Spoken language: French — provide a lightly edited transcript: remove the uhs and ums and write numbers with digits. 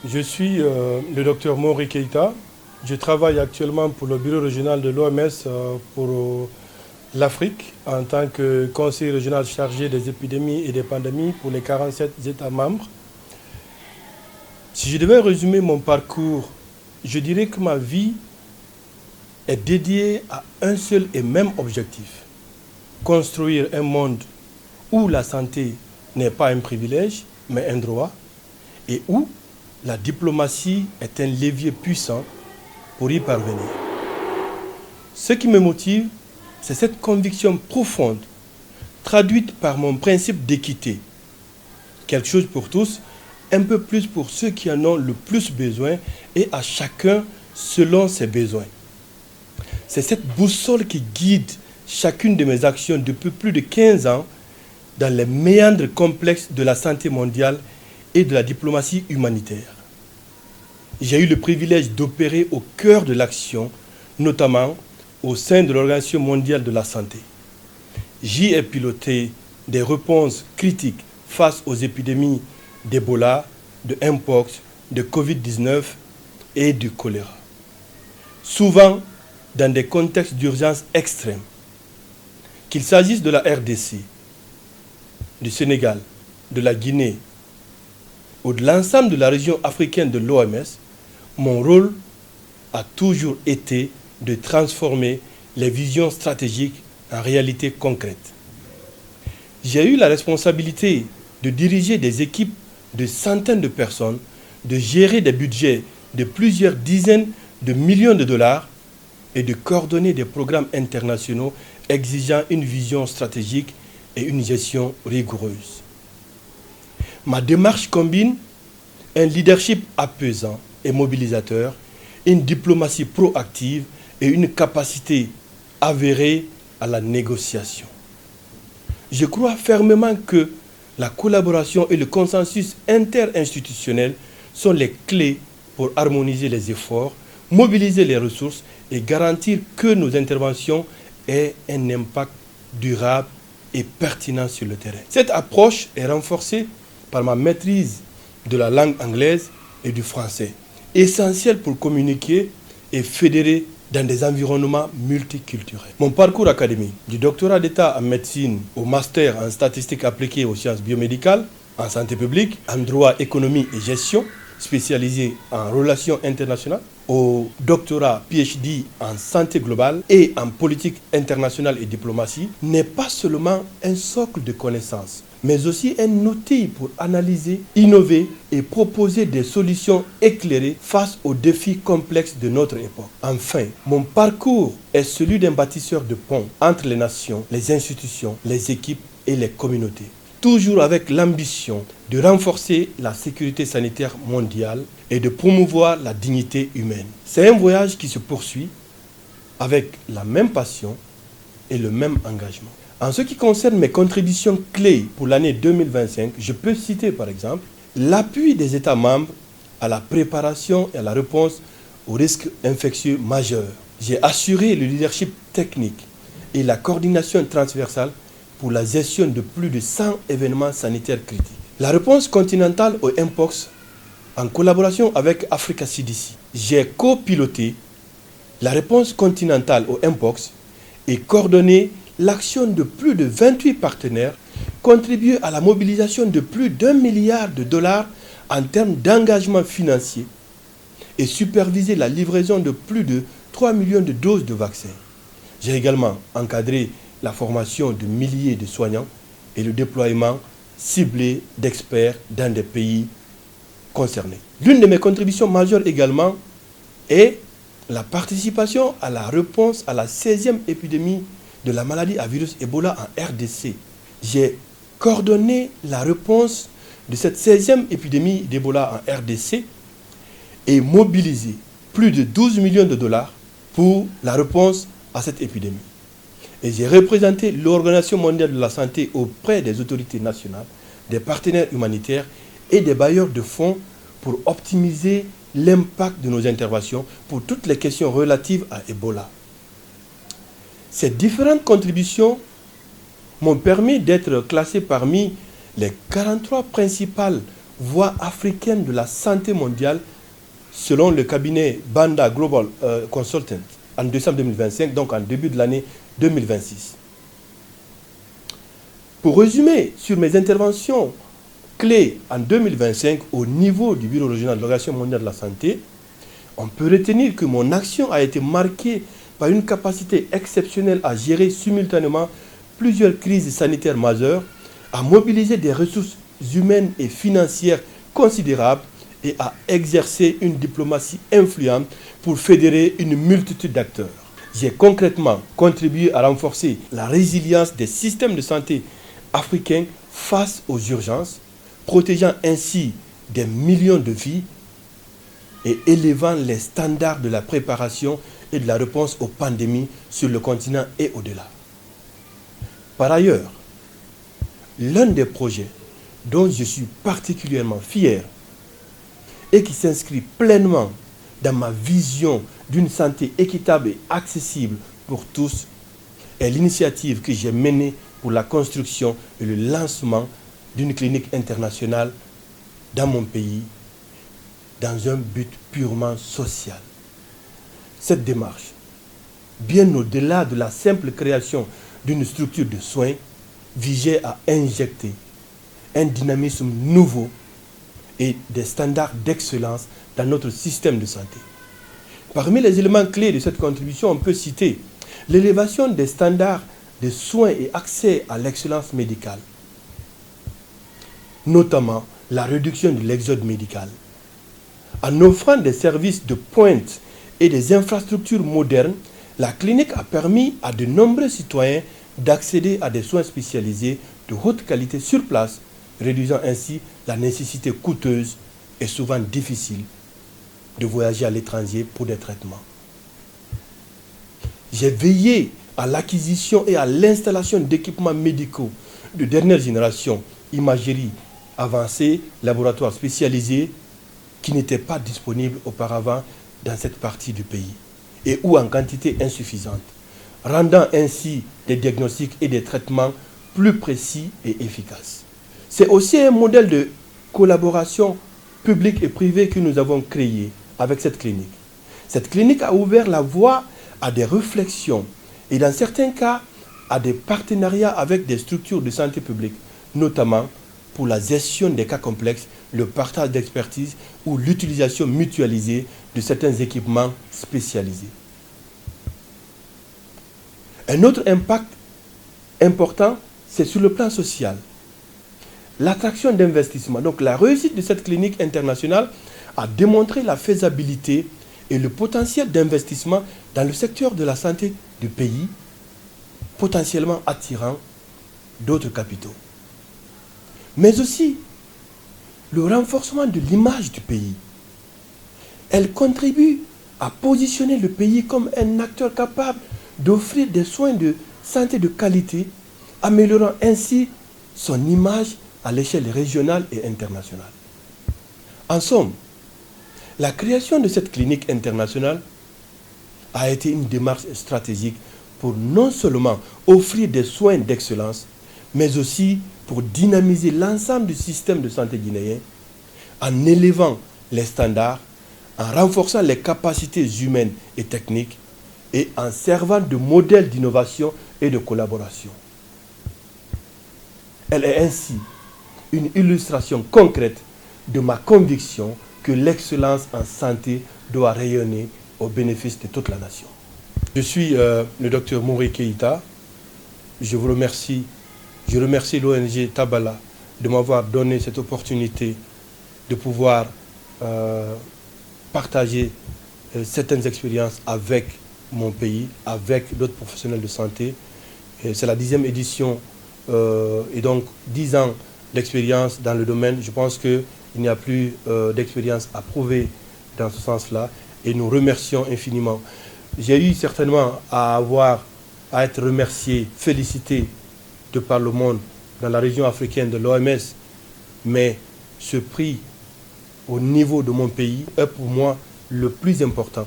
Je suis le docteur Mori Keita. Je travaille actuellement pour le bureau régional de l'OMS pour l'Afrique en tant que conseiller régional chargé des épidémies et des pandémies pour les 47 États membres. Si je devais résumer mon parcours, je dirais que ma vie est dédiée à un seul et même objectif: construire un monde où la santé n'est pas un privilège, mais un droit, et où la diplomatie est un levier puissant pour y parvenir. Ce qui me motive, c'est cette conviction profonde, traduite par mon principe d'équité. Quelque chose pour tous, un peu plus pour ceux qui en ont le plus besoin et à chacun selon ses besoins. C'est cette boussole qui guide chacune de mes actions depuis plus de 15 ans dans les méandres complexes de la santé mondiale et de la diplomatie humanitaire. J'ai eu le privilège d'opérer au cœur de l'action, notamment au sein de l'Organisation mondiale de la santé. J'y ai piloté des réponses critiques face aux épidémies d'Ebola, de Mpox, de Covid-19 et du choléra. Souvent dans des contextes d'urgence extrême. Qu'il s'agisse de la RDC, du Sénégal, de la Guinée ou de l'ensemble de la région africaine de l'OMS, mon rôle a toujours été de transformer les visions stratégiques en réalité concrète. J'ai eu la responsabilité de diriger des équipes de centaines de personnes, de gérer des budgets de plusieurs dizaines de millions de dollars et de coordonner des programmes internationaux exigeant une vision stratégique et une gestion rigoureuse. Ma démarche combine un leadership apaisant et mobilisateur, une diplomatie proactive et une capacité avérée à la négociation. Je crois fermement que la collaboration et le consensus interinstitutionnel sont les clés pour harmoniser les efforts, mobiliser les ressources et garantir que nos interventions aient un impact durable et pertinent sur le terrain. Cette approche est renforcée par ma maîtrise de la langue anglaise et du français, essentielle pour communiquer et fédérer dans des environnements multiculturels. Mon parcours académique, du doctorat d'État en médecine au master en statistiques appliquées aux sciences biomédicales, en santé publique, en droit, économie et gestion, spécialisé en relations internationales, au doctorat PhD en santé globale et en politique internationale et diplomatie, n'est pas seulement un socle de connaissances, mais aussi un outil pour analyser, innover et proposer des solutions éclairées face aux défis complexes de notre époque. Enfin, mon parcours est celui d'un bâtisseur de ponts entre les nations, les institutions, les équipes et les communautés, toujours avec l'ambition de renforcer la sécurité sanitaire mondiale et de promouvoir la dignité humaine. C'est un voyage qui se poursuit avec la même passion et le même engagement. En ce qui concerne mes contributions clés pour l'année 2025, je peux citer par exemple l'appui des États membres à la préparation et à la réponse aux risques infectieux majeurs. J'ai assuré le leadership technique et la coordination transversale pour la gestion de plus de 100 événements sanitaires critiques. La réponse continentale au Mpox, en collaboration avec Africa CDC, j'ai copiloté la réponse continentale au Mpox et coordonné l'action de plus de 28 partenaires, contribué à la mobilisation de plus d'1 milliard de dollars en termes d'engagement financier et supervisé la livraison de plus de 3 millions de doses de vaccins. J'ai également encadré la formation de milliers de soignants et le déploiement ciblé d'experts dans des pays concernés. L'une de mes contributions majeures également est la participation à la réponse à la 16e épidémie de la maladie à virus Ebola en RDC. J'ai coordonné la réponse de cette 16e épidémie d'Ebola en RDC et mobilisé plus de 12 millions de dollars pour la réponse à cette épidémie. Et j'ai représenté l'Organisation mondiale de la santé auprès des autorités nationales, des partenaires humanitaires et des bailleurs de fonds pour optimiser l'impact de nos interventions pour toutes les questions relatives à Ebola. Ces différentes contributions m'ont permis d'être classé parmi les 43 principales voie africaine de la santé mondiale selon le cabinet Banda Global Consultant en décembre 2025, donc en début de l'année 2026. Pour résumer sur mes interventions clés en 2025 au niveau du Bureau régional de l'Organisation mondiale de la santé, on peut retenir que mon action a été marquée par une capacité exceptionnelle à gérer simultanément plusieurs crises sanitaires majeures, à mobiliser des ressources humaines et financières considérables et à exercer une diplomatie influente pour fédérer une multitude d'acteurs. J'ai concrètement contribué à renforcer la résilience des systèmes de santé africains face aux urgences, protégeant ainsi des millions de vies et élevant les standards de la préparation et de la réponse aux pandémies sur le continent et au-delà. Par ailleurs, l'un des projets dont je suis particulièrement fier et qui s'inscrit pleinement dans ma vision d'une santé équitable et accessible pour tous est l'initiative que j'ai menée pour la construction et le lancement d'une clinique internationale dans mon pays dans un but purement social. Cette démarche, bien au-delà de la simple création d'une structure de soins, visait à injecter un dynamisme nouveau et des standards d'excellence dans notre système de santé. Parmi les éléments clés de cette contribution, on peut citer l'élévation des standards de soins et accès à l'excellence médicale, notamment la réduction de l'exode médical. En offrant des services de pointe et des infrastructures modernes, la clinique a permis à de nombreux citoyens d'accéder à des soins spécialisés de haute qualité sur place, réduisant ainsi la nécessité coûteuse et souvent difficile de voyager à l'étranger pour des traitements. J'ai veillé à l'acquisition et à l'installation d'équipements médicaux de dernière génération, imagerie avancée, laboratoires spécialisés, qui n'étaient pas disponibles auparavant dans cette partie du pays et ou en quantité insuffisante, rendant ainsi des diagnostics et des traitements plus précis et efficaces. C'est aussi un modèle de collaboration publique et privée que nous avons créé avec cette clinique. Cette clinique a ouvert la voie à des réflexions et dans certains cas à des partenariats avec des structures de santé publique, notamment pour la gestion des cas complexes, le partage d'expertise ou l'utilisation mutualisée de certains équipements spécialisés. Un autre impact important, c'est sur le plan social. L'attraction d'investissement, donc la réussite de cette clinique internationale a démontré la faisabilité et le potentiel d'investissement dans le secteur de la santé du pays, potentiellement attirant d'autres capitaux. Mais aussi le renforcement de l'image du pays. Elle contribue à positionner le pays comme un acteur capable d'offrir des soins de santé de qualité, améliorant ainsi son image à l'échelle régionale et internationale. En somme, la création de cette clinique internationale a été une démarche stratégique pour non seulement offrir des soins d'excellence, mais aussi pour dynamiser l'ensemble du système de santé guinéen en élevant les standards, en renforçant les capacités humaines et techniques et en servant de modèle d'innovation et de collaboration. Elle est ainsi une illustration concrète de ma conviction que l'excellence en santé doit rayonner au bénéfice de toute la nation. Je suis le docteur Mori Keïta. Je vous remercie. Je remercie l'ONG Tabala de m'avoir donné cette opportunité de pouvoir partager certaines expériences avec mon pays, avec d'autres professionnels de santé. C'est la 10e édition et donc 10 ans d'expérience dans le domaine. Je pense qu'il n'y a plus d'expérience à prouver dans ce sens-là et nous remercions infiniment. J'ai eu certainement à être remercié, félicité de par le monde dans la région africaine de l'OMS, mais ce prix au niveau de mon pays est pour moi le plus important